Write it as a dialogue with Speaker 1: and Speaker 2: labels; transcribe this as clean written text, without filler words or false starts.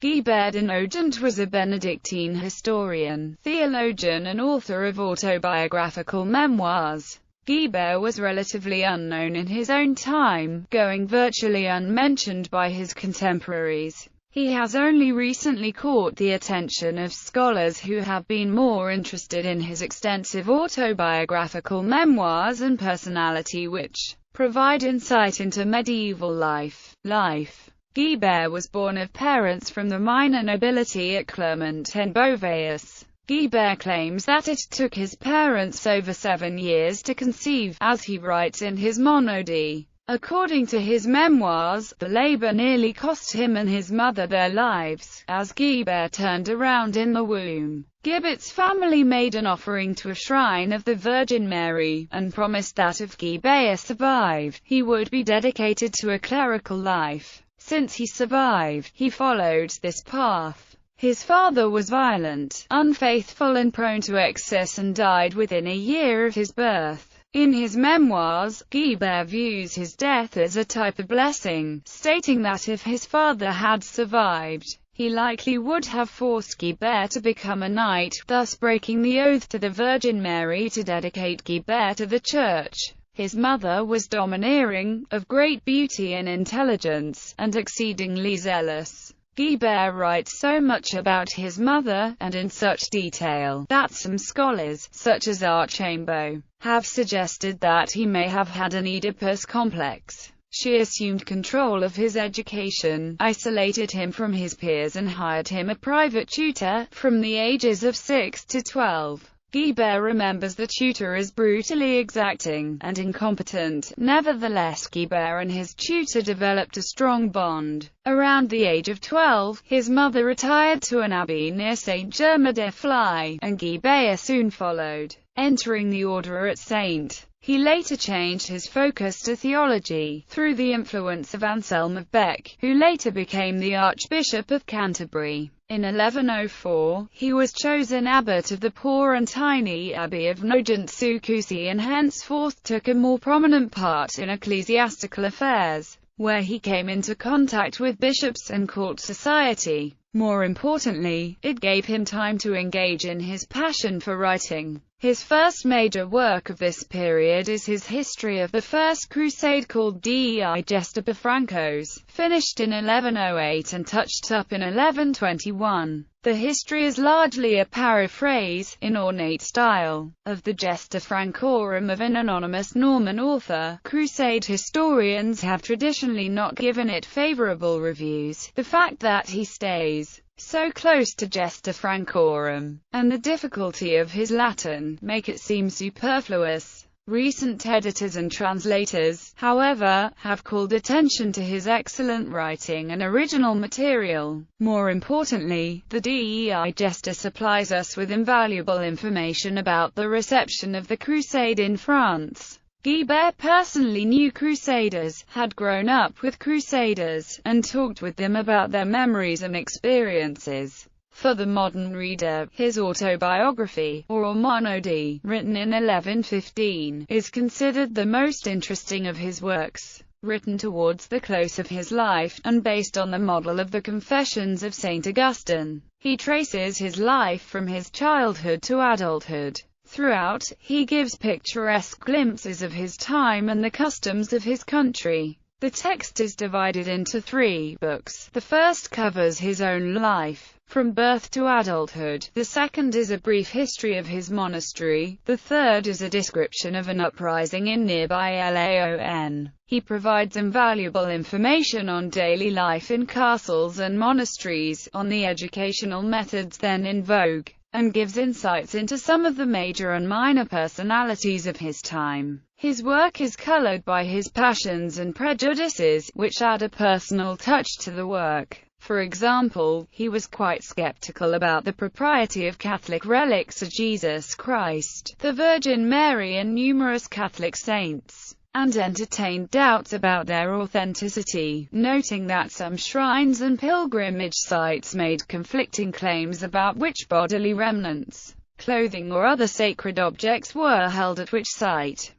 Speaker 1: Guibert of Nogent was a Benedictine historian, theologian and author of autobiographical memoirs. Guibert was relatively unknown in his own time, going virtually unmentioned by his contemporaries. He has only recently caught the attention of scholars who have been more interested in his extensive autobiographical memoirs and personality, which provide insight into medieval life. Guibert was born of parents from the minor nobility at Clermont-en-Beauvais. Guibert claims that it took his parents over 7 years to conceive, as he writes in his monody. According to his memoirs, the labor nearly cost him and his mother their lives, as Guibert turned around in the womb. Guibert's family made an offering to a shrine of the Virgin Mary, and promised that if Guibert survived, he would be dedicated to a clerical life. Since he survived, he followed this path. His father was violent, unfaithful and prone to excess and died within a year of his birth. In his memoirs, Guibert views his death as a type of blessing, stating that if his father had survived, he likely would have forced Guibert to become a knight, thus breaking the oath to the Virgin Mary to dedicate Guibert to the Church. His mother was domineering, of great beauty and intelligence, and exceedingly zealous. Guibert writes so much about his mother, and in such detail, that some scholars, such as Archambault, have suggested that he may have had an Oedipus complex. She assumed control of his education, isolated him from his peers and hired him a private tutor, from the ages of 6 to 12. Guibert remembers the tutor as brutally exacting and incompetent. Nevertheless, Guibert and his tutor developed a strong bond. Around the age of 12, his mother retired to an abbey near Saint-Germain-des-Flies, and Guibert soon followed, entering the order at St. He later changed his focus to theology, through the influence of Anselm of Bec, who later became the Archbishop of Canterbury. In 1104, he was chosen abbot of the poor and tiny abbey of Nogent-sous-Coucy and henceforth took a more prominent part in ecclesiastical affairs, where he came into contact with bishops and court society. More importantly, it gave him time to engage in his passion for writing. His first major work of this period is his history of the First Crusade called Dei Gesta per Francos, finished in 1108 and touched up in 1121. The history is largely a paraphrase, in ornate style, of the Gesta Francorum of an anonymous Norman author. Crusade historians have traditionally not given it favorable reviews. The fact that he stays so close to Gesta Francorum, and the difficulty of his Latin, make it seem superfluous. Recent editors and translators, however, have called attention to his excellent writing and original material. More importantly, the Dei Gesta supplies us with invaluable information about the reception of the Crusade in France. Guibert personally knew Crusaders, had grown up with Crusaders, and talked with them about their memories and experiences. For the modern reader, his autobiography, or monody, written in 1115, is considered the most interesting of his works. Written towards the close of his life, and based on the model of the Confessions of St. Augustine, he traces his life from his childhood to adulthood. Throughout, he gives picturesque glimpses of his time and the customs of his country. The text is divided into 3 books. The first covers his own life, from birth to adulthood. The second is a brief history of his monastery. The third is a description of an uprising in nearby Laon. He provides invaluable information on daily life in castles and monasteries, on the educational methods then in vogue, and gives insights into some of the major and minor personalities of his time. His work is colored by his passions and prejudices, which add a personal touch to the work. For example, he was quite skeptical about the propriety of Catholic relics of Jesus Christ, the Virgin Mary and numerous Catholic saints, and entertained doubts about their authenticity, noting that some shrines and pilgrimage sites made conflicting claims about which bodily remnants, clothing or other sacred objects were held at which site.